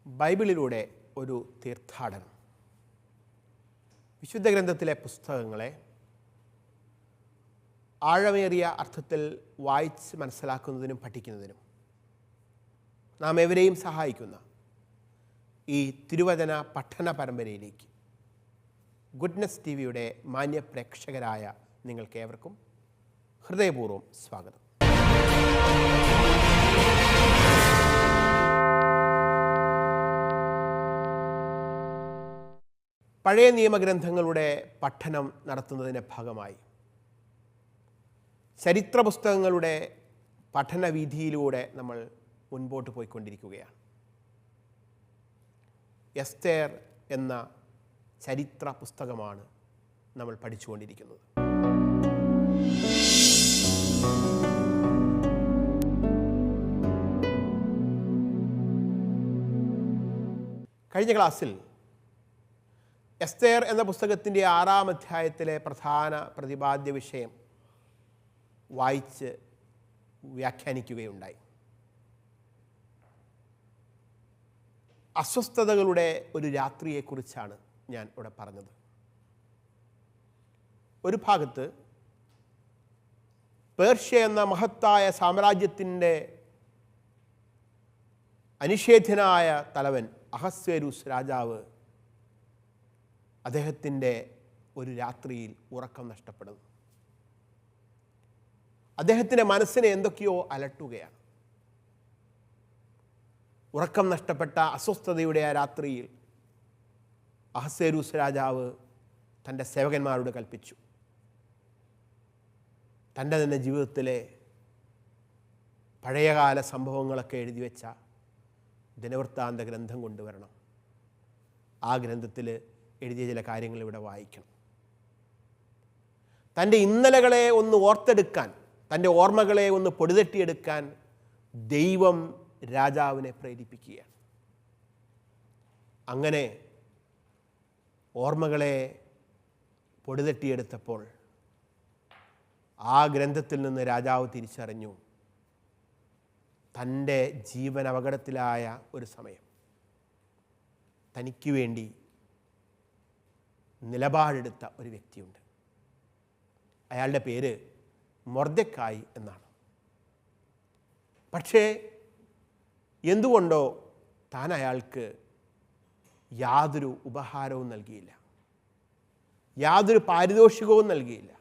ബൈബിളിലൂടെ ഒരു തീർത്ഥാടനം. വിശുദ്ധ ഗ്രന്ഥത്തിലെ പുസ്തകങ്ങളെ ആഴമേറിയ അർത്ഥത്തിൽ വായിച്ച് മനസ്സിലാക്കുന്നതിനും പഠിക്കുന്നതിനും നാം എവരെയും സഹായിക്കുന്ന ഈ തിരുവചന പഠന പരമ്പരയിലേക്ക് ഗുഡ്നെസ് ടിവിയുടെ മാന്യ പ്രേക്ഷകരായ നിങ്ങൾക്കേവർക്കും ഹൃദയപൂർവ്വം സ്വാഗതം. പഴയ നിയമഗ്രന്ഥങ്ങളുടെ പഠനം നടത്തുന്നതിൻ്റെ ഭാഗമായി ചരിത്ര പുസ്തകങ്ങളുടെ പഠനവീഥിയിലൂടെ നമ്മൾ മുൻപോട്ട് പോയിക്കൊണ്ടിരിക്കുകയാണ്. എസ്തേർ എന്ന ചരിത്ര പുസ്തകമാണ് നമ്മൾ പഠിച്ചുകൊണ്ടിരിക്കുന്നത്. കഴിഞ്ഞ ക്ലാസ്സിൽ എസ്തേർ എന്ന പുസ്തകത്തിൻ്റെ 6-ാം അധ്യായത്തിലെ പ്രധാന പ്രതിപാദ്യ വിഷയം വായിച്ച് വ്യാഖ്യാനിക്കുകയുണ്ടായി. അസ്വസ്ഥതകളുടെ ഒരു രാത്രിയെക്കുറിച്ചാണ് ഞാൻ ഇവിടെ പറഞ്ഞത്. ഒരു ഭാഗത്ത് പേർഷ്യ എന്ന മഹത്തായ സാമ്രാജ്യത്തിൻ്റെ അനിഷേധ്യനായ തലവൻ അഹസ്വേരൂസ് രാജാവ് അദ്ദേഹത്തിൻ്റെ ഒരു രാത്രിയിൽ ഉറക്കം നഷ്ടപ്പെടുന്നു. അദ്ദേഹത്തിൻ്റെ മനസ്സിനെ എന്തൊക്കെയോ അലട്ടുകയാണ്. ഉറക്കം നഷ്ടപ്പെട്ട അസ്വസ്ഥതയുടെ ആ രാത്രിയിൽ അഹസ്വേരൂസ് രാജാവ് തൻ്റെ സേവകന്മാരോട് കൽപ്പിച്ചു, തൻ്റെ തന്നെ ജീവിതത്തിലെ പഴയകാല സംഭവങ്ങളൊക്കെ എഴുതി വെച്ച ദിനവൃത്താന്ത ഗ്രന്ഥം കൊണ്ടുവരണം. ആ ഗ്രന്ഥത്തിൽ എഴുതിയ ചില കാര്യങ്ങൾ ഇവിടെ വായിക്കണം. തൻ്റെ ഇന്നലകളെ ഒന്ന് ഓർത്തെടുക്കാൻ, തൻ്റെ ഓർമ്മകളെ ഒന്ന് പൊടിതട്ടിയെടുക്കാൻ ദൈവം രാജാവിനെ പ്രേരിപ്പിക്കുകയാണ്. അങ്ങനെ ഓർമ്മകളെ പൊടിതട്ടിയെടുത്തപ്പോൾ ആ ഗ്രന്ഥത്തിൽ നിന്ന് രാജാവ് തിരിച്ചറിഞ്ഞു, തൻ്റെ ജീവൻ അപകടത്തിലായ ഒരു സമയം തനിക്ക് വേണ്ടി നിലപാടെടുത്ത ഒരു വ്യക്തിയുണ്ട്. അയാളുടെ പേര് മൊർദെഖായി എന്നാണ്. പക്ഷേ എന്തുകൊണ്ടോ താൻ അയാൾക്ക് യാതൊരു ഉപഹാരവും നൽകിയില്ല, യാതൊരു പാരിതോഷികവും നൽകിയില്ല.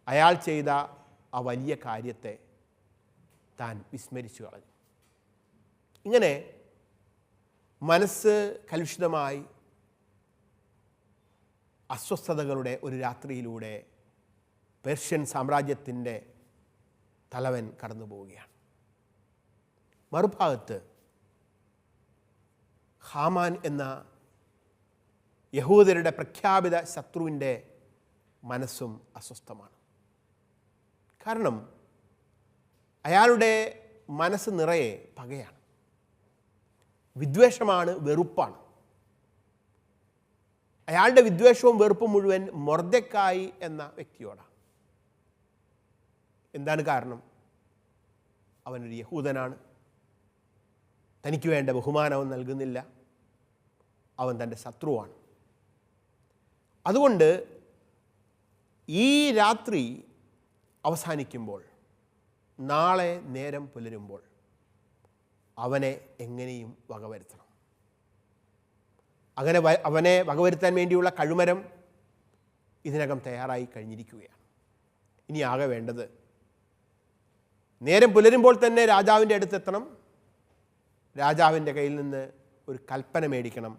അയാൾ ചെയ്ത ആ വലിയ കാര്യത്തെ താൻ വിസ്മരിച്ചു കളഞ്ഞു. ഇങ്ങനെ മനസ്സ് കലുഷിതമായി അസ്വസ്ഥതകളുടെ ഒരു രാത്രിയിലൂടെ പേർഷ്യൻ സാമ്രാജ്യത്തിൻ്റെ തലവൻ കടന്നു പോവുകയാണ്. മറുഭാഗത്ത് ഹാമാൻ എന്ന യഹൂദരുടെ പ്രഖ്യാപിത ശത്രുവിൻ്റെ മനസ്സും അസ്വസ്ഥമാണ്. കാരണം അയാളുടെ മനസ്സ് നിറയെ പകയാണ്, വിദ്വേഷമാണ്, വെറുപ്പാണ്. അയാളുടെ വിദ്വേഷവും വെറുപ്പും മുഴുവൻ മൊർദെഖായി എന്ന വ്യക്തിയോടാണ്. എന്താണ് കാരണം? അവനൊരു യഹൂദനാണ്, തനിക്ക് വേണ്ട ബഹുമാനവും നൽകുന്നില്ല, അവൻ തൻ്റെ ശത്രുവാണ്. അതുകൊണ്ട് ഈ രാത്രി അവസാനിക്കുമ്പോൾ, നാളെ നേരം പുലരുമ്പോൾ അവനെ എങ്ങനെയും വകവരുത്തണം. അങ്ങനെ അവനെ വകവരുത്താൻ വേണ്ടിയുള്ള കഴുമരം ഇതിനകം തയ്യാറായി കഴിഞ്ഞിരിക്കുകയാണ്. ഇനി ആകെ വേണ്ടത് നേരം പുലരുമ്പോൾ തന്നെ രാജാവിൻ്റെ അടുത്തെത്തണം, രാജാവിൻ്റെ കയ്യിൽ നിന്ന് ഒരു കൽപ്പന മേടിക്കണം,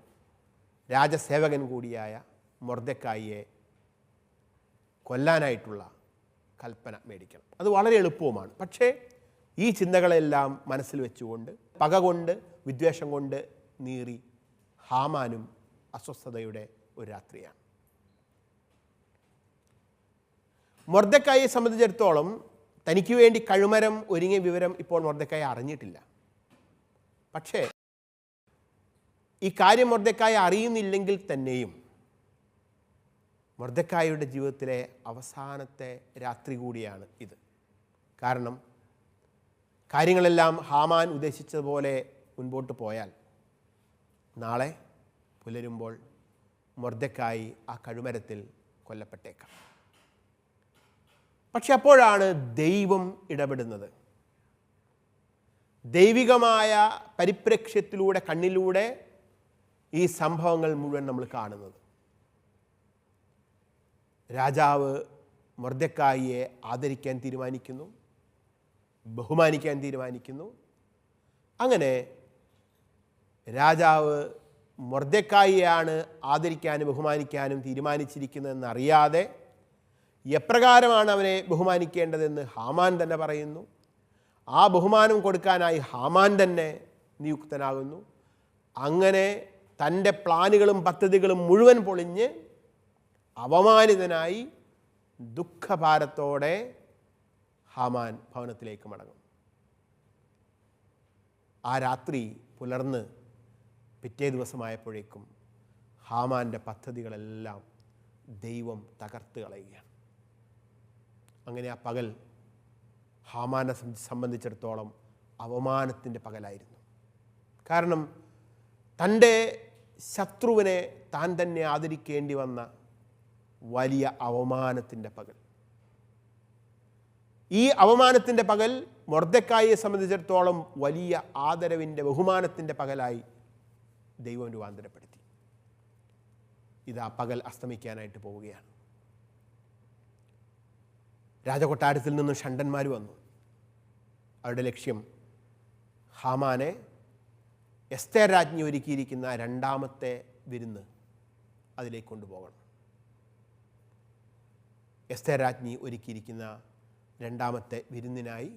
രാജസേവകൻ കൂടിയായ മൊർദെഖായിയെ കൊല്ലാനായിട്ടുള്ള കൽപ്പന മേടിക്കണം. അത് വളരെ എളുപ്പവുമാണ്. പക്ഷേ ഈ ചിന്തകളെല്ലാം മനസ്സിൽ വെച്ചുകൊണ്ട്, പക കൊണ്ട്, വിദ്വേഷം കൊണ്ട് നീറി ഹാമാനും അസ്വസ്ഥതയുടെ ഒരു രാത്രിയാണ്. മൊർദെഖായിയെ സംബന്ധിച്ചിടത്തോളം തനിക്ക് വേണ്ടി കഴുമരം ഒരുങ്ങിയ വിവരം ഇപ്പോൾ മൊർദെഖായി അറിഞ്ഞിട്ടില്ല. പക്ഷേ ഈ കാര്യം മൊർദെഖായി അറിയുന്നില്ലെങ്കിൽ തന്നെയും മൊർദെഖായിയുടെ ജീവിതത്തിലെ അവസാനത്തെ രാത്രി കൂടിയാണ് ഇത്. കാരണം കാര്യങ്ങളെല്ലാം ഹാമാൻ ഉദ്ദേശിച്ചതുപോലെ മുൻപോട്ട് പോയാൽ നാളെ പുലരുമ്പോൾ മൊർദെഖായി ആ കഴുമരത്തിൽ കൊല്ലപ്പെട്ടേക്കാം. പക്ഷെ അപ്പോഴാണ് ദൈവം ഇടപെടുന്നത്. ദൈവികമായ പരിപ്രേക്ഷ്യത്തിലൂടെ, കണ്ണിലൂടെ ഈ സംഭവങ്ങൾ മുഴുവൻ നമ്മൾ കാണുന്നത്. രാജാവ് മൊർദെഖായിയെ ആദരിക്കാൻ തീരുമാനിക്കുന്നു, ബഹുമാനിക്കാൻ തീരുമാനിക്കുന്നു. അങ്ങനെ രാജാവ് മൊർദെഖായിയെയാണ് ആദരിക്കാനും ബഹുമാനിക്കാനും തീരുമാനിച്ചിരിക്കുന്നതെന്നറിയാതെ എപ്രകാരമാണ് അവനെ ബഹുമാനിക്കേണ്ടതെന്ന് ഹാമാൻ തന്നെ പറയുന്നു. ആ ബഹുമാനം കൊടുക്കാനായി ഹാമാൻ തന്നെ നിയുക്തനാകുന്നു. അങ്ങനെ തൻ്റെ പ്ലാനുകളും പദ്ധതികളും മുഴുവൻ പൊളിഞ്ഞ് അവമാനിതനായി ദുഃഖഭാരത്തോടെ ഹാമാൻ ഭവനത്തിലേക്ക് മടങ്ങും. ആ രാത്രി പുലർന്ന് പിറ്റേ ദിവസമായപ്പോഴേക്കും ഹാമാൻ്റെ പദ്ധതികളെല്ലാം ദൈവം തകർത്ത് കളയുകയാണ്. അങ്ങനെ ആ പകൽ ഹാമാനെ സംബന്ധിച്ചിടത്തോളം അവമാനത്തിൻ്റെ പകലായിരുന്നു. കാരണം തൻ്റെ ശത്രുവിനെ താൻ തന്നെ ആദരിക്കേണ്ടി വന്ന വലിയ അവമാനത്തിൻ്റെ പകൽ. ഈ അവമാനത്തിൻ്റെ പകൽ മൊർദെഖായിയെ സംബന്ധിച്ചിടത്തോളം വലിയ ആദരവിൻ്റെ, ബഹുമാനത്തിൻ്റെ പകലായി ദൈവം രൂപാന്തരപ്പെടുത്തി. ഇതാ പകൽ അസ്തമിക്കാനായിട്ട് പോവുകയാണ്. രാജകൊട്ടാരത്തിൽ നിന്നും ഷണ്ടന്മാർ വന്നു. അവരുടെ ലക്ഷ്യം ഹാമാനെ എസ്തേർ രാജ്ഞി ഒരുക്കിയിരിക്കുന്ന രണ്ടാമത്തെ വിരുന്ന് അതിലേക്ക് കൊണ്ടുപോകണം. എസ്തേർ രാജ്ഞി ഒരുക്കിയിരിക്കുന്ന രണ്ടാമത്തെ വിരുന്നിനായി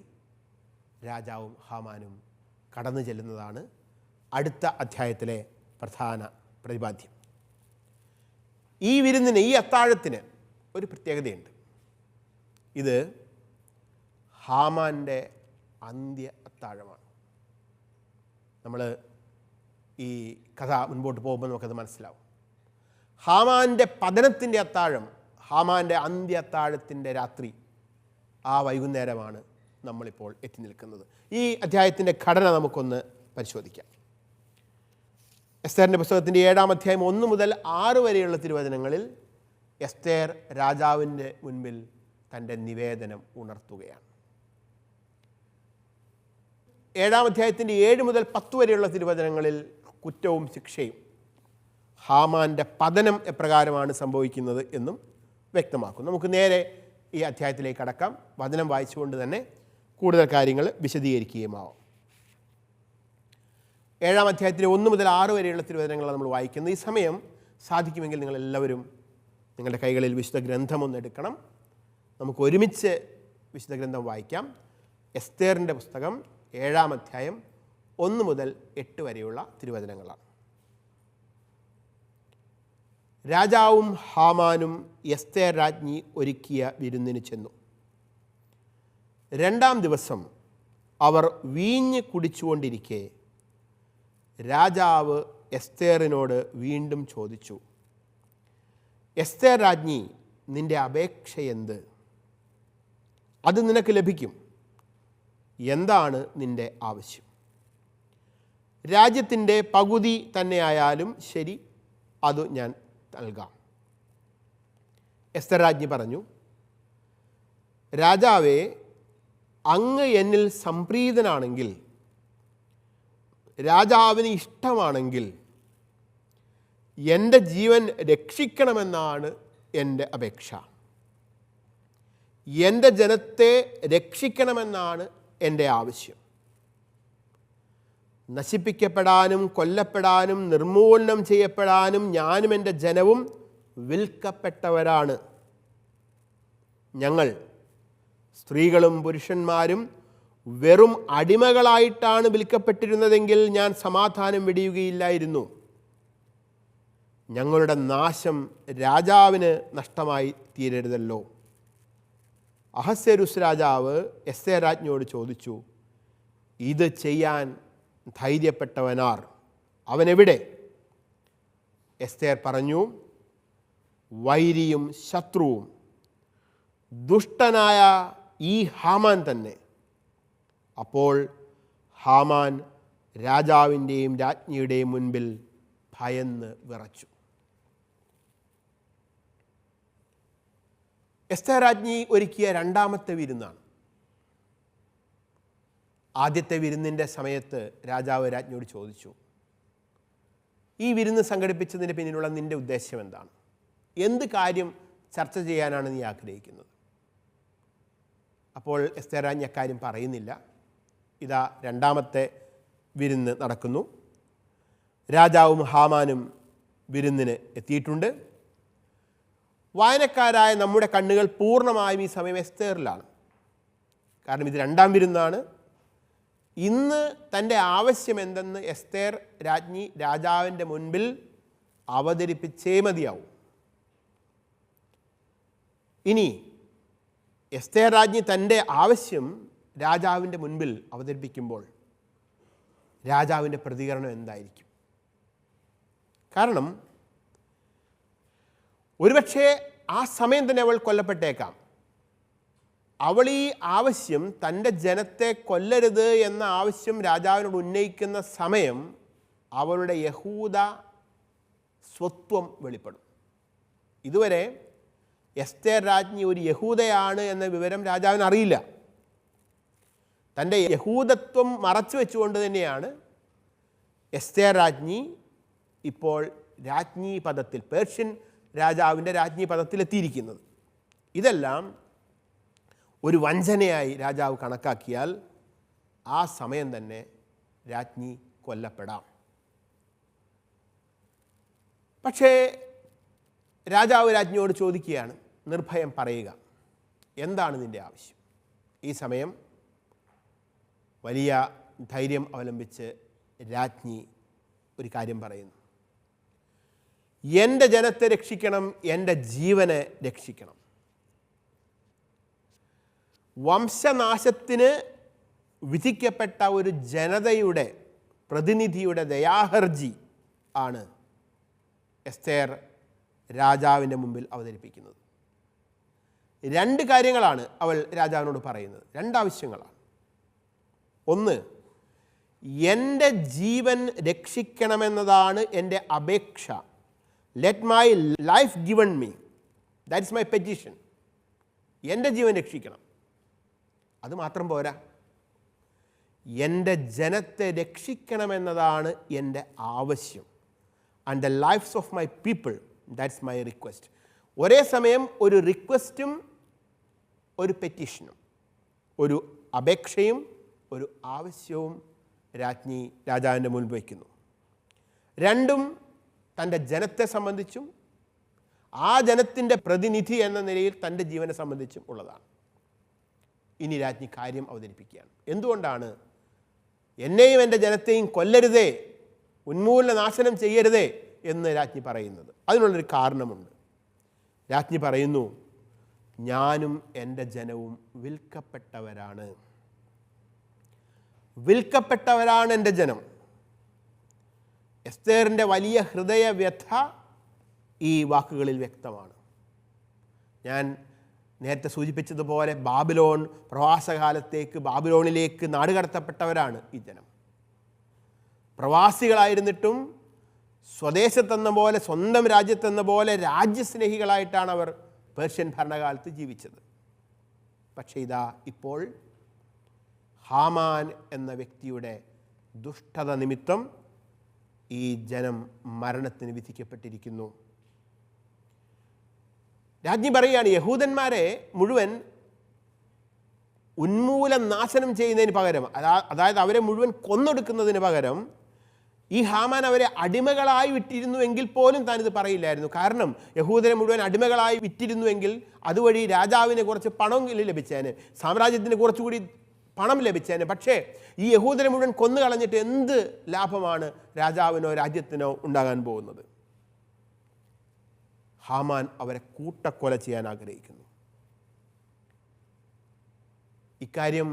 രാജാവും ഹാമാനും കടന്നു ചെല്ലുന്നതാണ് അടുത്ത അധ്യായത്തിലെ പ്രധാന പ്രതിപാദ്യം. ഈ വിരുന്നിന്, ഈ അത്താഴത്തിന് ഒരു പ്രത്യേകതയുണ്ട്. ഇത് ഹാമാൻ്റെ അന്ത്യ അത്താഴമാണ്. നമ്മൾ ഈ കഥ മുൻപോട്ട് പോകുമ്പോൾ നമുക്കത് മനസ്സിലാവും. ഹാമാൻ്റെ പതനത്തിൻ്റെ അത്താഴം, ഹാമാൻ്റെ അന്ത്യ അത്താഴത്തിൻ്റെ രാത്രി, ആ വൈകുന്നേരമാണ് നമ്മളിപ്പോൾ എത്തി നിൽക്കുന്നത്. ഈ അധ്യായത്തിൻ്റെ ഘടന നമുക്കൊന്ന് പരിശോധിക്കാം. എസ്തേറിൻ്റെ പുസ്തകത്തിൻ്റെ 7-ാം അധ്യായം 1 മുതൽ 6 വരെയുള്ള തിരുവചനങ്ങളിൽ എസ്തേർ രാജാവിൻ്റെ മുൻപിൽ തൻ്റെ നിവേദനം ഉണർത്തുകയാണ്. 7-ാം അധ്യായത്തിൻ്റെ 7 മുതൽ 10 വരെയുള്ള തിരുവചനങ്ങളിൽ കുറ്റവും ശിക്ഷയും, ഹാമാൻ്റെ പതനം എപ്രകാരമാണ് സംഭവിക്കുന്നത് എന്നും വ്യക്തമാക്കും. നമുക്ക് നേരെ ഈ അധ്യായത്തിലേക്ക് കടക്കാം. വചനം വായിച്ചുകൊണ്ട് തന്നെ കൂടുതൽ കാര്യങ്ങൾ വിശദീകരിക്കുകയുമാവാം. 7-ാം അധ്യായത്തിലെ 1 മുതൽ 6 വരെയുള്ള തിരുവചനങ്ങളാണ് നമ്മൾ വായിക്കുന്നത്. ഈ സമയം സാധിക്കുമെങ്കിൽ നിങ്ങളെല്ലാവരും നിങ്ങളുടെ കൈകളിൽ വിശുദ്ധ ഗ്രന്ഥം ഒന്ന് എടുക്കണം. നമുക്ക് ഒരുമിച്ച് വിശുദ്ധ ഗ്രന്ഥം വായിക്കാം. എസ്തേറിൻ്റെ പുസ്തകം 7-ാം അധ്യായം 1 മുതൽ 8 വരെയുള്ള തിരുവചനങ്ങളാണ്. രാജാവും ഹാമാനും എസ്തേർ രാജ്ഞി ഒരുക്കിയ വിരുന്നിന് ചെന്നു. 2-ാം ദിവസം അവർ വീഞ്ഞ് കുടിച്ചുകൊണ്ടിരിക്കെ രാജാവ് എസ്തേറിനോട് വീണ്ടും ചോദിച്ചു, എസ്തേർ രാജ്ഞി, നിന്റെ അപേക്ഷ എന്ത്? അത് നിനക്ക് ലഭിക്കും. എന്താണ് നിന്റെ ആവശ്യം? രാജ്യത്തിൻ്റെ പകുതി തന്നെയായാലും ശരി, അത് ഞാൻ നൽകാം. എസ്തേർ രാജ്ഞി പറഞ്ഞു, രാജാവേ, അങ്ങ് എന്നിൽ സംപ്രീതനാണെങ്കിൽ, രാജാവിന് ഇഷ്ടമാണെങ്കിൽ എൻ്റെ ജീവൻ രക്ഷിക്കണമെന്നാണ് എൻ്റെ അപേക്ഷ. എൻ്റെ ജനത്തെ രക്ഷിക്കണമെന്നാണ് എൻ്റെ ആവശ്യം. നശിപ്പിക്കപ്പെടാനും കൊല്ലപ്പെടാനും നിർമൂലനം ചെയ്യപ്പെടാനും ഞാനും എൻ്റെ ജനവും വിൽക്കപ്പെട്ടവരാണ്. ഞങ്ങൾ സ്ത്രീകളും പുരുഷന്മാരും വെറും അടിമകളായിട്ടാണ് വിൽക്കപ്പെട്ടിരുന്നതെങ്കിൽ ഞാൻ സമാധാനം വെടിയുകയില്ലായിരുന്നു. ഞങ്ങളുടെ നാശം രാജാവിന് നഷ്ടമായി തീരരുതല്ലോ. അഹസ്വേരോസ് രാജാവ് എസ്തേർ രാജ്ഞിയോട് ചോദിച്ചു, ഇത് ചെയ്യാൻ ധൈര്യപ്പെട്ടവനാർ? അവനെവിടെ? എസ്തേർ പറഞ്ഞു, വൈരിയും ശത്രുവും ദുഷ്ടനായ ഈ ഹാമാൻ തന്നെ. അപ്പോൾ ഹാമാൻ രാജാവിൻ്റെയും രാജ്ഞിയുടെയും മുൻപിൽ ഭയന്ന് വിറച്ചു. എസ്ഥേർ രാജ്ഞി ഒരുക്കിയ രണ്ടാമത്തെ വിരുന്നാണ്. ആദ്യത്തെ വിരുന്നിൻ്റെ സമയത്ത് രാജാവ് രാജ്ഞിയോട് ചോദിച്ചു, ഈ വിരുന്ന് സംഘടിപ്പിച്ചതിന് പിന്നിലുള്ള നിൻ്റെ ഉദ്ദേശം എന്താണ്? എന്ത് കാര്യം ചർച്ച ചെയ്യാനാണ് നീ ആഗ്രഹിക്കുന്നത്? അപ്പോൾ എസ്ഥേർ രാജ്ഞി അക്കാര്യം പറയുന്നില്ല. ഇതാ രണ്ടാമത്തെ വിരുന്ന് നടക്കുന്നു. രാജാവും ഹാമാനും വിരുന്നിന് എത്തിയിട്ടുണ്ട്. വായനക്കാരായ നമ്മുടെ കണ്ണുകൾ പൂർണ്ണമായും ഈ സമയം എസ്ഥേറിലാണ്. കാരണം ഇത് രണ്ടാം വിരുന്നാണ്. ഇന്ന് തൻ്റെ ആവശ്യം എന്തെന്ന് എസ്ഥേർ രാജ്ഞി രാജാവിൻ്റെ മുൻപിൽ അവതരിപ്പിച്ചേ മതിയാവും. ഇനി എസ്ഥേർ രാജ്ഞി തൻ്റെ ആവശ്യം രാജാവിൻ്റെ മുൻപിൽ അവതരിപ്പിക്കുമ്പോൾ രാജാവിൻ്റെ പ്രതികരണം എന്തായിരിക്കും? കാരണം ഒരുപക്ഷെ ആ സമയം തന്നെ അവൾ കൊല്ലപ്പെട്ടേക്കാം. അവൾ ഈ ആവശ്യം, തൻ്റെ ജനത്തെ കൊല്ലരുത് എന്ന ആവശ്യം രാജാവിനോട് ഉന്നയിക്കുന്ന സമയം അവളുടെ യഹൂദ സ്വത്വം വെളിപ്പെടും. ഇതുവരെ എസ്ഥേർ രാജ്ഞി ഒരു യഹൂദയാണ് എന്ന വിവരം രാജാവിന് അറിയില്ല. തൻ്റെ യഹൂദത്വം മറച്ചു വെച്ചുകൊണ്ട് തന്നെയാണ് എസ്ഥേർ രാജ്ഞി ഇപ്പോൾ രാജ്ഞി പദത്തിൽ, പേർഷ്യൻ രാജാവിൻ്റെ രാജ്ഞി പദത്തിലെത്തിയിരിക്കുന്നത്. ഇതെല്ലാം ഒരു വഞ്ചനയായി രാജാവ് കണക്കാക്കിയാൽ ആ സമയം തന്നെ രാജ്ഞി കൊല്ലപ്പെടാം. പക്ഷേ രാജാവ് രാജ്ഞിയോട് ചോദിക്കുകയാണ്, നിർഭയം പറയുക, എന്താണ് നിൻ്റെ ആവശ്യം? ഈ സമയം വലിയ ധൈര്യം അവലംബിച്ച് രാജ്ഞി ഒരു കാര്യം പറയുന്നു. എൻ്റെ ജനത്തെ രക്ഷിക്കണം, എൻ്റെ ജീവനെ രക്ഷിക്കണം. വംശനാശത്തിന് വിധിക്കപ്പെട്ട ഒരു ജനതയുടെ പ്രതിനിധിയുടെ ദയാഹർജി ആണ് എസ്ഥേർ രാജാവിൻ്റെ മുമ്പിൽ അവതരിപ്പിക്കുന്നത്. രണ്ട് കാര്യങ്ങളാണ് അവൾ രാജാവിനോട് പറയുന്നത്, രണ്ടാവശ്യങ്ങളാണ്. ഒന്ന്, എൻ്റെ ജീവൻ രക്ഷിക്കണമെന്നതാണ് എൻ്റെ അപേക്ഷ. Let my life given me, that's my petition. എൻ്റെ ജീവൻ രക്ഷിക്കണം. അത് മാത്രം പോരാ, എൻ്റെ ജനത്തെ രക്ഷിക്കണമെന്നതാണ് എൻ്റെ ആവശ്യം. And the lives of my people, that's my request. ഒരേ സമയം ഒരു റിക്വസ്റ്റും ഒരു പെറ്റീഷനും, ഒരു അപേക്ഷയും ഒരു ആവശ്യവും രാജാവിൻ്റെ മുൻപ് വയ്ക്കുന്നു. രണ്ടും തൻ്റെ ജനത്തെ സംബന്ധിച്ചും ആ ജനത്തിൻ്റെ പ്രതിനിധി എന്ന നിലയിൽ തൻ്റെ ജീവനെ സംബന്ധിച്ചും ഉള്ളതാണ്. ഇനി രാജ്ഞി കാര്യം അവതരിപ്പിക്കുകയാണ്. എന്തുകൊണ്ടാണ് എന്നെയും എൻ്റെ ജനത്തെയും കൊല്ലരുതേ, ഉന്മൂലന നാശനം ചെയ്യരുതേ എന്ന് രാജ്ഞി പറയുന്നത്? അതിനുള്ളൊരു കാരണമുണ്ട്. രാജ്ഞി പറയുന്നു, ഞാനും എൻ്റെ ജനവും വിൽക്കപ്പെട്ടവരാണ്. വിൽക്കപ്പെട്ടവരാണ് എൻ്റെ ജനം. എസ്ഥേറിൻ്റെ വലിയ ഹൃദയവ്യഥ ഈ വാക്കുകളിൽ വ്യക്തമാണ്. ഞാൻ നേരത്തെ സൂചിപ്പിച്ചതുപോലെ ബാബിലോൺ പ്രവാസകാലത്തേക്ക് ബാബിലോണിലേക്ക് നാടുകടത്തപ്പെട്ടവരാണ് ഈ ജനം. പ്രവാസികളായിരുന്നിട്ടും സ്വദേശത്തെന്ന പോലെ, സ്വന്തം രാജ്യത്തെന്ന പോലെ രാജ്യസ്നേഹികളായിട്ടാണ് അവർ പേർഷ്യൻ ഭരണകാലത്ത് ജീവിച്ചത്. പക്ഷേ ഇതാ ഇപ്പോൾ ഹാമാൻ എന്ന വ്യക്തിയുടെ ദുഷ്ടത നിമിത്തം ഈ ജനം മരണത്തിന് വിധിക്കപ്പെട്ടിരിക്കുന്നു. രാജ്ഞി പറയുകയാണ്, യഹൂദന്മാരെ മുഴുവൻ ഉന്മൂലം നാശനം ചെയ്യുന്നതിന് പകരം, അതായത് അവരെ മുഴുവൻ കൊന്നൊടുക്കുന്നതിന് പകരം ഈ ഹാമാൻ അവരെ അടിമകളായി വിറ്റിരുന്നുവെങ്കിൽ പോലും താനിത് പറയില്ലായിരുന്നു. കാരണം യഹൂദരെ മുഴുവൻ അടിമകളായി വിറ്റിരുന്നുവെങ്കിൽ അതുവഴി രാജാവിന് കുറച്ച് പണം ലഭിച്ചേന്, സാമ്രാജ്യത്തിന് കുറച്ചുകൂടി പണം ലഭിച്ചേന്. പക്ഷേ ഈ യഹൂദരെ മുഴുവൻ കൊന്നു കളഞ്ഞിട്ട് എന്ത് ലാഭമാണ് രാജാവിനോ രാജ്യത്തിനോ ഉണ്ടാകാൻ പോകുന്നത്? ഹാമാൻ അവരെ കൂട്ടക്കൊല ചെയ്യാൻ ആഗ്രഹിക്കുന്നു. ഇക്കാര്യം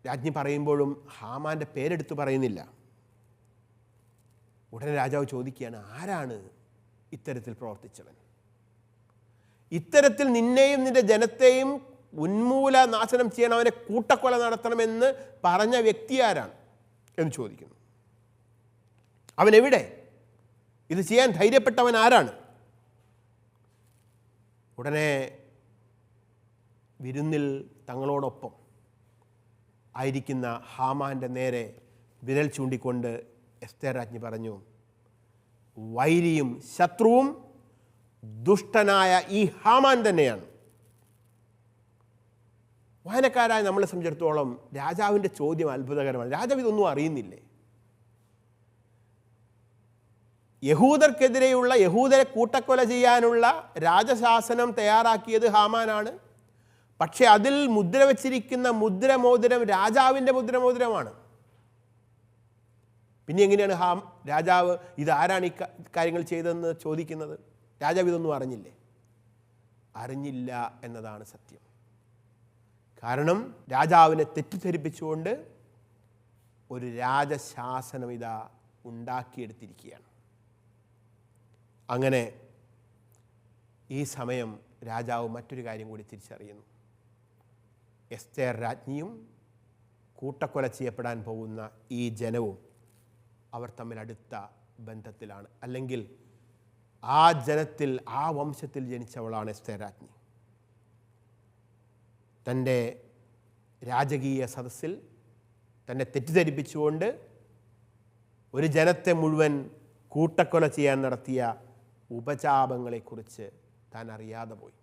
രാജ്ഞി പറയുമ്പോഴും ഹാമാൻ്റെ പേരെടുത്ത് പറയുന്നില്ല. ഉടനെ രാജാവ് ചോദിക്കുകയാണ്, ആരാണ് ഇത്തരത്തിൽ പ്രവർത്തിച്ചവൻ? ഇത്തരത്തിൽ നിന്നെയും നിന്റെ ജനത്തെയും ഉന്മൂല നാശനം ചെയ്യണം, അവനെ കൂട്ടക്കൊല നടത്തണമെന്ന് പറഞ്ഞ വ്യക്തി ആരാണ് എന്ന് ചോദിക്കുന്നു. അവൻ എവിടെ? ഇത് ചെയ്യാൻ ധൈര്യപ്പെട്ടവൻ ആരാണ്? ഉടനെ വിരുന്നിൽ തങ്ങളോടൊപ്പം ആയിരിക്കുന്ന ഹാമാൻ്റെ നേരെ വിരൽ ചൂണ്ടിക്കൊണ്ട് എസ്തേർ രാജ്ഞി പറഞ്ഞു, വൈരിയും ശത്രുവും ദുഷ്ടനായ ഈ ഹാമാൻ തന്നെയാണ്. വായനക്കാരായ നമ്മളെ സംബന്ധിച്ചിടത്തോളം രാജാവിൻ്റെ ചോദ്യം അത്ഭുതകരമാണ്. രാജാവ് ഇതൊന്നും അറിയുന്നില്ലേ? യഹൂദർക്കെതിരെയുള്ള, യഹൂദരെ കൂട്ടക്കൊല ചെയ്യാനുള്ള രാജശാസനം തയ്യാറാക്കിയത് ഹാമാനാണ്. പക്ഷെ അതിൽ മുദ്ര വച്ചിരിക്കുന്ന മുദ്രമോതിരം രാജാവിൻ്റെ മുദ്രമോതിരമാണ്. പിന്നെ എങ്ങനെയാണ് രാജാവ് ഇതാരാണ് ഈ കാര്യങ്ങൾ ചെയ്തതെന്ന് ചോദിക്കുന്നത്? രാജാവ് ഇതൊന്നും അറിഞ്ഞില്ലേ? അറിഞ്ഞില്ല എന്നതാണ് സത്യം. കാരണം രാജാവിനെ തെറ്റിദ്ധരിപ്പിച്ചുകൊണ്ട് ഒരു രാജശാസനം ഇതാ ഉണ്ടാക്കിയെടുത്തിരിക്കുകയാണ്. അങ്ങനെ ഈ സമയം രാജാവ് മറ്റൊരു കാര്യം കൂടി തിരിച്ചറിയുന്നു. എസ്തേർ രാജ്ഞിയും കൂട്ടക്കൊല ചെയ്യപ്പെടാൻ പോകുന്ന ഈ ജനവും അവർ തമ്മിൽ അടുത്ത ബന്ധത്തിലാണ്. അല്ലെങ്കിൽ ആ ജനത്തിൽ, ആ വംശത്തിൽ ജനിച്ചവളാണ് എസ്തേർ രാജ്ഞി. തൻ്റെ രാജകീയ സദസ്സിൽ തന്നെ തെറ്റിദ്ധരിപ്പിച്ചുകൊണ്ട് ഒരു ജനത്തെ മുഴുവൻ കൂട്ടക്കൊല ചെയ്യാൻ നടത്തിയ ഉപചാപങ്ങളെക്കുറിച്ച് താൻ അറിയാതെ പോയി.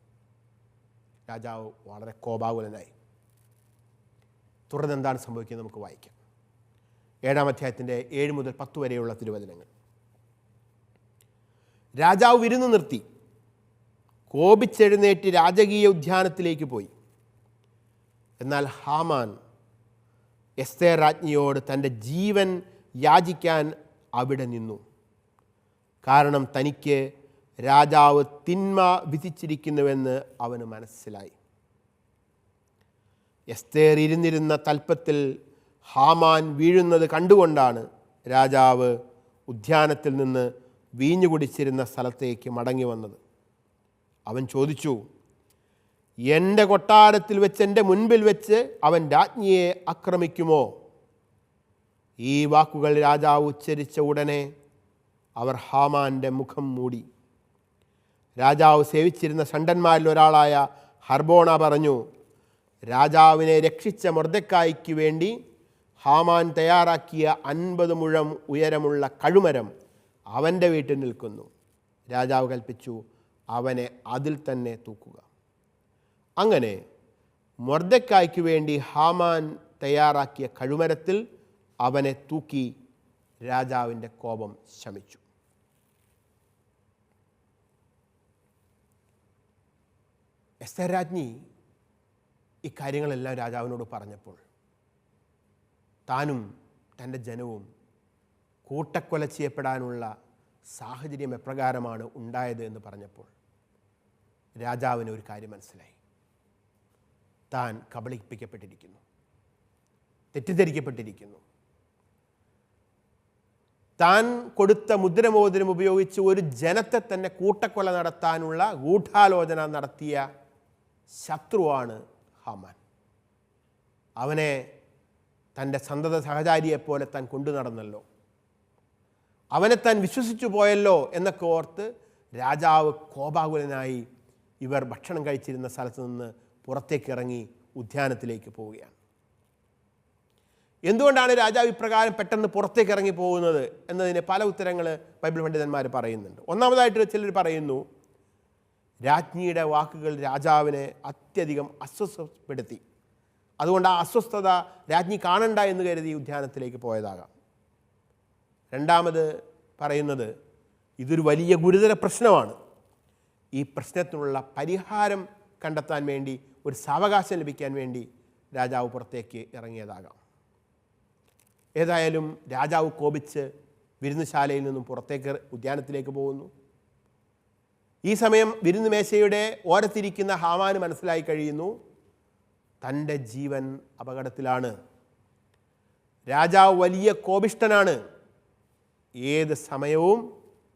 രാജാവ് വളരെ കോപാകുലനായി. തുടർന്ന് എന്താണ് സംഭവിക്കുന്നത് നമുക്ക് വായിക്കാം. 7-ാം അധ്യായത്തിൻ്റെ 7 മുതൽ 10 വരെയുള്ള തിരുവചനങ്ങൾ. രാജാവ് വിരുന്ന് നിർത്തി കോപിച്ചെഴുന്നേറ്റ് രാജകീയ ഉദ്യാനത്തിലേക്ക് പോയി. എന്നാൽ ഹാമാൻ എസ്തേർ രാജ്ഞിയോട് തൻ്റെ ജീവൻ യാചിക്കാൻ അവിടെ നിന്നു. കാരണം തനിക്ക് രാജാവ് തിന്മ വിധിച്ചിരിക്കുന്നുവെന്ന് അവന് മനസ്സിലായി. എസ്തേർ ഇരുന്നിരുന്ന തൽപ്പത്തിൽ ഹാമാൻ വീഴുന്നത് കണ്ടുകൊണ്ടാണ് രാജാവ് ഉദ്യാനത്തിൽ നിന്ന് വീഞ്ഞു കുടിച്ചിരുന്ന സ്ഥലത്തേക്ക് മടങ്ങി വന്നത്. അവൻ ചോദിച്ചു, എൻ്റെ കൊട്ടാരത്തിൽ വെച്ച്, എൻ്റെ മുൻപിൽ വെച്ച് അവൻ രാജ്ഞിയെ ആക്രമിക്കുമോ? ഈ വാക്കുകൾ രാജാവ് ഉച്ചരിച്ച ഉടനെ അവർ ഹാമാൻ്റെ മുഖം മൂടി. രാജാവ് സേവിച്ചിരുന്ന ഷണ്ഡന്മാരിൽ ഒരാളായ ഹർബോണ പറഞ്ഞു, രാജാവിനെ രക്ഷിച്ച മൊർദെഖായിക്ക് വേണ്ടി ഹാമാൻ തയ്യാറാക്കിയ 50 മുഴം ഉയരമുള്ള കഴുമരം അവൻ്റെ വീട്ടിൽ നിൽക്കുന്നു. രാജാവ് കൽപ്പിച്ചു, അവനെ അതിൽ തന്നെ തൂക്കുക. അങ്ങനെ മൊർദെഖായിക്ക് വേണ്ടി ഹാമാൻ തയ്യാറാക്കിയ കഴുമരത്തിൽ അവനെ തൂക്കി. രാജാവിൻ്റെ കോപം ശമിച്ചു. എസ്തേർ രാജ്ഞി ഇക്കാര്യങ്ങളെല്ലാം രാജാവിനോട് പറഞ്ഞപ്പോൾ, താനും തൻ്റെ ജനവും കൂട്ടക്കൊല ചെയ്യപ്പെടാനുള്ള സാഹചര്യം എപ്രകാരമാണ് ഉണ്ടായത് എന്ന് പറഞ്ഞപ്പോൾ രാജാവിന് ഒരു കാര്യം മനസ്സിലായി. താൻ കബളിപ്പിക്കപ്പെട്ടിരിക്കുന്നു, തെറ്റിദ്ധരിക്കപ്പെട്ടിരിക്കുന്നു. താൻ കൊടുത്ത മുദ്രമോതിരം ഉപയോഗിച്ച് ഒരു ജനത്തെ തന്നെ കൂട്ടക്കൊല നടത്താനുള്ള ഗൂഢാലോചന നടത്തിയ ശത്രുവാണ് ഹാമാൻ. അവനെ തൻ്റെ സന്തത സഹചാരിയെപ്പോലെ താൻ കൊണ്ടു നടന്നല്ലോ, അവനെ താൻ വിശ്വസിച്ചു പോയല്ലോ എന്നൊക്കെ ഓർത്ത് രാജാവ് കോപാകുലനായി ഇവർ ഭക്ഷണം കഴിച്ചിരുന്ന സ്ഥലത്ത് നിന്ന് പുറത്തേക്ക് ഇറങ്ങി ഉദ്യാനത്തിലേക്ക് പോവുകയാണ്. എന്തുകൊണ്ടാണ് രാജാവ് ഇപ്രകാരം പെട്ടെന്ന് പുറത്തേക്ക് ഇറങ്ങി പോകുന്നത് എന്നതിന് പല ഉത്തരങ്ങൾ ബൈബിൾ പണ്ഡിതന്മാർ പറയുന്നുണ്ട്. ഒന്നാമതായിട്ട് ചിലർ പറയുന്നു, രാജ്ഞിയുടെ വാക്കുകൾ രാജാവിനെ അത്യധികം അസ്വസ്ഥപ്പെടുത്തി. അതുകൊണ്ട് ആ അസ്വസ്ഥത രാജ്ഞി കാണണ്ട എന്ന് കരുതി ഉദ്യാനത്തിലേക്ക് പോയതാകാം. രണ്ടാമത് പറയുന്നത്, ഇതൊരു വലിയ ഗുരുതര പ്രശ്നമാണ്. ഈ പ്രശ്നത്തിനുള്ള പരിഹാരം കണ്ടെത്താൻ വേണ്ടി, ഒരു സാവകാശം ലഭിക്കാൻ വേണ്ടി രാജാവ് പുറത്തേക്ക് ഇറങ്ങിയതാകാം. ഏതായാലും രാജാവ് കോപിച്ച് വിരുന്നുശാലയിൽ നിന്നും പുറത്തേക്ക് ഉദ്യാനത്തിലേക്ക് പോകുന്നു. ഈ സമയം വിരുന്ന് മേശയുടെ ഓരത്തിരിക്കുന്ന ഹാമാന് മനസ്സിലായി കഴിയുന്നു, തൻ്റെ ജീവൻ അപകടത്തിലാണ്. രാജാവ് വലിയ കോപിഷ്ഠനാണ്. ഏത് സമയവും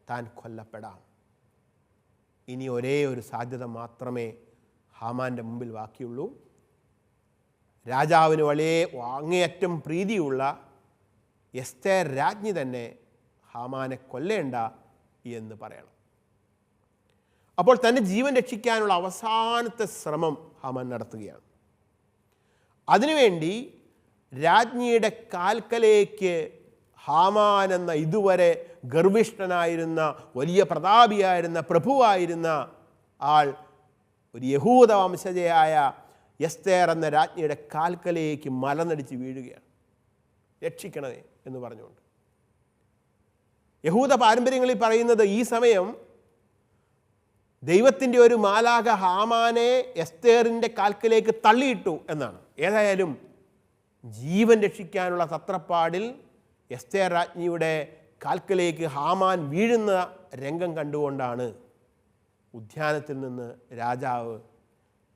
താൻ കൊല്ലപ്പെടാം. ഇനി ഒരേ ഒരു സാധ്യത മാത്രമേ ഹാമാൻ്റെ മുമ്പിൽ ബാക്കിയുള്ളൂ. രാജാവിന് വളരെ അങ്ങേയറ്റം പ്രീതിയുള്ള എസ്തേർ രാജ്ഞി തന്നെ ഹാമാനെ കൊല്ലേണ്ട എന്ന് പറയണം. അപ്പോൾ തൻ്റെ ജീവൻ രക്ഷിക്കാനുള്ള അവസാനത്തെ ശ്രമം ഹാമാൻ നടത്തുകയാണ്. അതിനുവേണ്ടി രാജ്ഞിയുടെ കാൽക്കലേക്ക് ഹാമാൻ എന്ന ഇതുവരെ ഗർവിഷ്ഠനായിരുന്ന വലിയ പ്രതാപിയായിരുന്ന പ്രഭുവായിരുന്ന ആൾ ഒരു യഹൂദ വംശജയായ എസ്തേർ എന്ന രാജ്ഞിയുടെ കാൽക്കലേക്ക് മലനടിച്ച് വീഴുകയാണ്. രക്ഷിക്കണമേ എന്ന് പറഞ്ഞുകൊണ്ട്. യഹൂദ പാരമ്പര്യങ്ങളിൽ പറയുന്നത് ഈ സമയം ദൈവത്തിൻ്റെ ഒരു മാലാഖ ഹാമാനെ എസ്തേറിൻ്റെ കാൽക്കലേക്ക് തള്ളിയിട്ടു എന്നാണ്. ഏതായാലും ജീവൻ രക്ഷിക്കാനുള്ള തത്രപ്പാടിൽ എസ്തേർ രാജ്ഞിയുടെ കാൽക്കലേക്ക് ഹാമാൻ വീഴുന്ന രംഗം കണ്ടുകൊണ്ടാണ് ഉദ്യാനത്തിൽ നിന്ന് രാജാവ്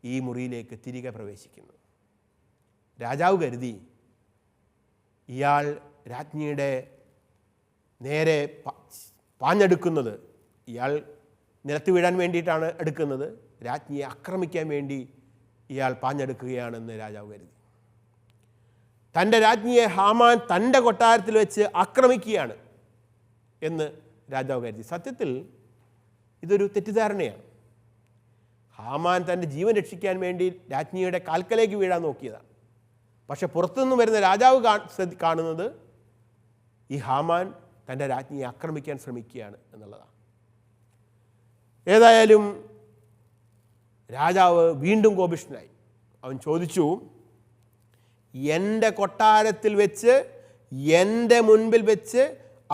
ഈ മുറിയിലേക്ക് തിരികെ പ്രവേശിക്കുന്നത്. രാജാവ് കരുതി ഇയാൾ രാജ്ഞിയുടെ നേരെ പാഞ്ഞെടുക്കുന്നത്, ഇയാൾ നിലത്ത് വീഴാൻ വേണ്ടിയിട്ടാണ് എടുക്കുന്നത്, രാജ്ഞിയെ ആക്രമിക്കാൻ വേണ്ടി ഇയാൾ പാഞ്ഞെടുക്കുകയാണെന്ന് രാജാവ് കരുതി. തൻ്റെ രാജ്ഞിയെ ഹാമാൻ തൻ്റെ കൊട്ടാരത്തിൽ വെച്ച് ആക്രമിക്കുകയാണ് എന്ന് രാജാവ് കരുതി. സത്യത്തിൽ ഇതൊരു തെറ്റിദ്ധാരണയാണ്. ഹാമാൻ തൻ്റെ ജീവൻ രക്ഷിക്കാൻ വേണ്ടി രാജ്ഞിയുടെ കാൽക്കലേക്ക് വീഴാൻ നോക്കിയതാണ്. പക്ഷെ പുറത്തുനിന്ന് വരുന്ന രാജാവ് കാണുന്നത് ഈ ഹാമാൻ തൻ്റെ രാജ്ഞിയെ ആക്രമിക്കാൻ ശ്രമിക്കുകയാണ് എന്നുള്ളതാണ്. ഏതായാലും രാജാവ് വീണ്ടും കോപിഷ്ഠനായി. അവൻ ചോദിച്ചു, എൻ്റെ കൊട്ടാരത്തിൽ വെച്ച് എൻ്റെ മുൻപിൽ വെച്ച്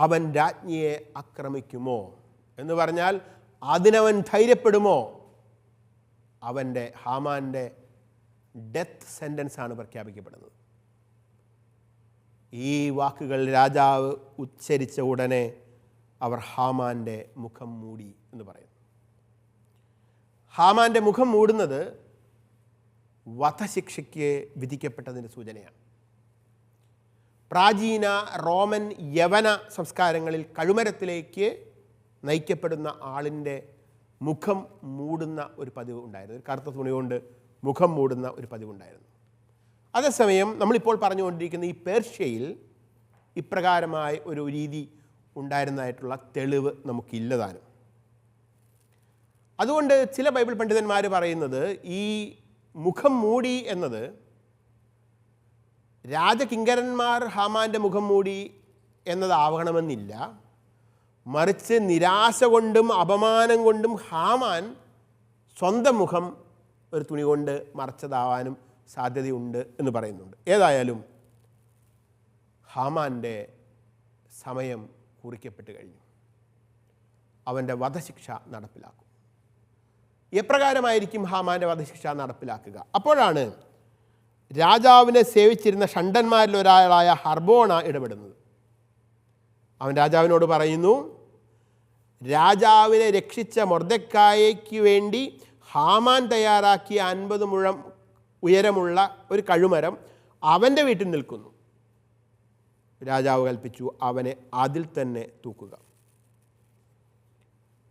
അവൻ രാജ്ഞിയെ ആക്രമിക്കുമോ എന്ന് പറഞ്ഞാൽ അതിനവൻ ധൈര്യപ്പെടുമോ? അവൻ്റെ ഹാമാൻ്റെ ഡെത്ത് സെൻറ്റൻസ് ആണ് പ്രഖ്യാപിക്കപ്പെടുന്നത്. ഈ വാക്കുകൾ രാജാവ് ഉച്ചരിച്ച ഉടനെ അവർ ഹാമാൻ്റെ മുഖം മൂടി എന്ന് പറയുന്നു. ഹാമാൻ്റെ മുഖം മൂടുന്നത് വധശിക്ഷയ്ക്ക് വിധിക്കപ്പെട്ടതിൻ്റെ സൂചനയാണ്. പ്രാചീന റോമൻ യവന സംസ്കാരങ്ങളിൽ കഴുമരത്തിലേക്ക് നയിക്കപ്പെടുന്ന ആളിൻ്റെ മുഖം മൂടുന്ന ഒരു പതിവ് ഉണ്ടായിരുന്നു. ഒരു കറുത്ത തുണി കൊണ്ട് മുഖം മൂടുന്ന ഒരു പതിവുണ്ടായിരുന്നു. അതേസമയം നമ്മളിപ്പോൾ പറഞ്ഞുകൊണ്ടിരിക്കുന്ന ഈ പേർഷ്യയിൽ ഇപ്രകാരമായ ഒരു രീതി ഉണ്ടായിരുന്നതായിട്ടുള്ള തെളിവ് നമുക്കില്ലതാനും. അതുകൊണ്ട് ചില ബൈബിൾ പണ്ഡിതന്മാർ പറയുന്നത് ഈ മുഖം മൂടി എന്നത് രാജകിങ്കരന്മാർ ഹാമാൻ്റെ മുഖം മൂടി എന്നതാവണമെന്നില്ല, മറിച്ച് നിരാശ കൊണ്ടും അപമാനം കൊണ്ടും ഹാമാൻ സ്വന്തം മുഖം ഒരു തുണി കൊണ്ട് മറച്ചതാവാനും സാധ്യതയുണ്ട് എന്ന് പറയുന്നുണ്ട്. ഏതായാലും ഹാമാൻ്റെ സമയം കുറിക്കപ്പെട്ട് കഴിഞ്ഞു. അവൻ്റെ വധശിക്ഷ നടപ്പിലാക്കും. എപ്രകാരമായിരിക്കും ഹാമാൻ്റെ വധശിക്ഷ നടപ്പിലാക്കുക? അപ്പോഴാണ് രാജാവിനെ സേവിച്ചിരുന്ന ഷണ്ടന്മാരിൽ ഒരാളായ ഹർബോണ ഇടപെടുന്നത്. അവൻ രാജാവിനോട് പറയുന്നു, രാജാവിനെ രക്ഷിച്ച മൊർദെഖായിക്ക് വേണ്ടി ഹാമാൻ തയ്യാറാക്കിയ 50 മുഴം ഉയരമുള്ള ഒരു കഴുമരം അവൻ്റെ വീട്ടിൽ നിൽക്കുന്നു. രാജാവ് കൽപ്പിച്ചു, അവനെ അതിൽ തന്നെ തൂക്കുക.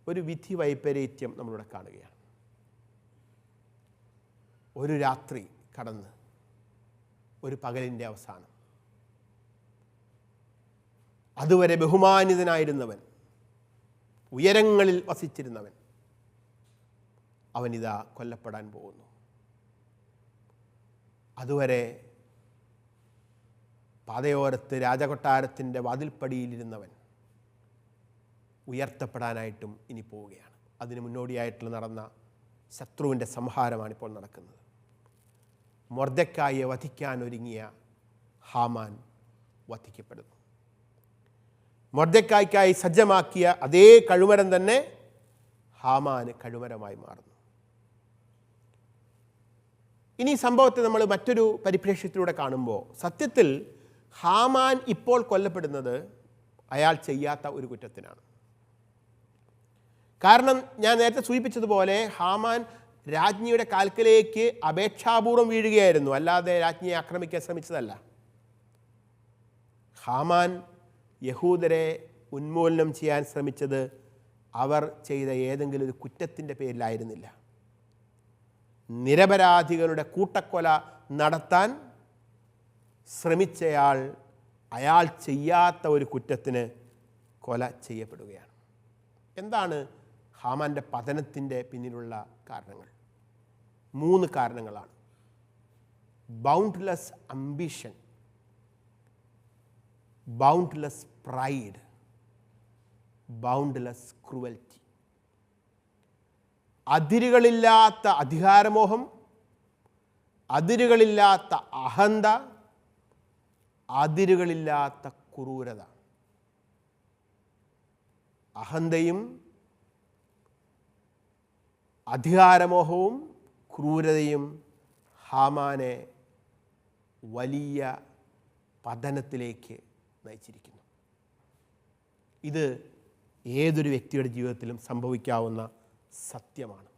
ഒരു വിധി വൈപരീത്യം നമ്മളിവിടെ കാണുകയാണ്. ഒരു രാത്രി കടന്ന് ഒരു പകലിൻ്റെ അവസാനം, അതുവരെ ബഹുമാനിതനായിരുന്നവൻ, ഉയരങ്ങളിൽ വസിച്ചിരുന്നവൻ, അവനിതാ കൊല്ലപ്പെടാൻ പോകുന്നു. അതുവരെ പാതയോരത്ത് രാജകൊട്ടാരത്തിൻ്റെ വാതിൽപ്പടിയിലിരുന്നവൻ ഉയർത്തപ്പെടാനായിട്ടും ഇനി പോവുകയാണ്. അതിന് മുന്നോടിയായിട്ടുള്ള നടന്ന ശത്രുവിൻ്റെ സംഹാരമാണിപ്പോൾ നടക്കുന്നത്. മൊർദെഖായിയെ വധിക്കാൻ ഒരുങ്ങിയ ഹാമാൻ വധിക്കപ്പെടുന്നു. മൊർദെഖായിക്കായി സജ്ജമാക്കിയ അതേ കഴുമരം തന്നെ ഹാമാന് കഴുമരമായി മാറുന്നു. ഇനി സംഭവത്തെ നമ്മൾ മറ്റൊരു പരിപ്രേക്ഷ്യത്തിലൂടെ കാണുമ്പോൾ സത്യത്തിൽ ഹാമാൻ ഇപ്പോൾ കൊല്ലപ്പെടുന്നത് അയാൾ ചെയ്യാത്ത ഒരു കുറ്റത്തിനാണ്. കാരണം ഞാൻ നേരത്തെ സൂചിപ്പിച്ചതുപോലെ ഹാമാൻ രാജ്ഞിയുടെ കാൽക്കലേക്ക് അപേക്ഷാപൂർവം വീഴുകയായിരുന്നു, അല്ലാതെ രാജ്ഞിയെ ആക്രമിക്കാൻ ശ്രമിച്ചതല്ല. ഹാമാൻ യഹൂദരെ ഉന്മൂലനം ചെയ്യാൻ ശ്രമിച്ചത് അവർ ചെയ്ത ഏതെങ്കിലും ഒരു കുറ്റത്തിൻ്റെ പേരിലായിരുന്നില്ല. നിരപരാധികളുടെ കൂട്ടക്കൊല നടത്താൻ ശ്രമിച്ചയാൾ അയാൾ ചെയ്യാത്ത ഒരു കുറ്റത്തിന് കൊല ചെയ്യപ്പെടുകയാണ്. എന്താണ് ഹാമാൻ്റെ പതനത്തിൻ്റെ പിന്നിലുള്ള കാരണങ്ങൾ? 3 കാരണങ്ങളാണ്. Boundless ambition, boundless pride, boundless cruelty. അതിരുകളില്ലാത്ത അധികാരമോഹം, അതിരുകളില്ലാത്ത അഹന്ത, അതിരുകളില്ലാത്ത ക്രൂരത. അഹന്തയും അധികാരമോഹവും ക്രൂരതയും ഹാമാനെ വലിയ പതനത്തിലേക്ക് നയിച്ചിരിക്കുന്നു. ഇത് ഏതൊരു വ്യക്തിയുടെ ജീവിതത്തിലും സംഭവിക്കാവുന്ന സത്യമാണ്.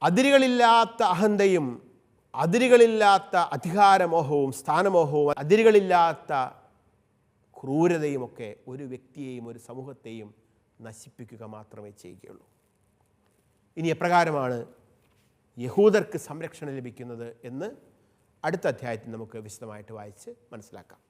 അതിരുകളില്ലാത്ത അഹന്തയും അതിരുകളില്ലാത്ത അധികാരമോഹവും സ്ഥാനമോഹവും അതിരുകളില്ലാത്ത ക്രൂരതയുമൊക്കെ ഒരു വ്യക്തിയെയും ഒരു സമൂഹത്തെയും നശിപ്പിക്കുക മാത്രമേ ചെയ്യുകയുള്ളൂ. ഇനി എപ്രകാരമാണ് യഹൂദർക്ക് സംരക്ഷണം ലഭിക്കുന്നത് എന്ന് അടുത്ത അധ്യായത്തിൽ നമുക്ക് വിശദമായിട്ട് വായിച്ച് മനസ്സിലാക്കാം.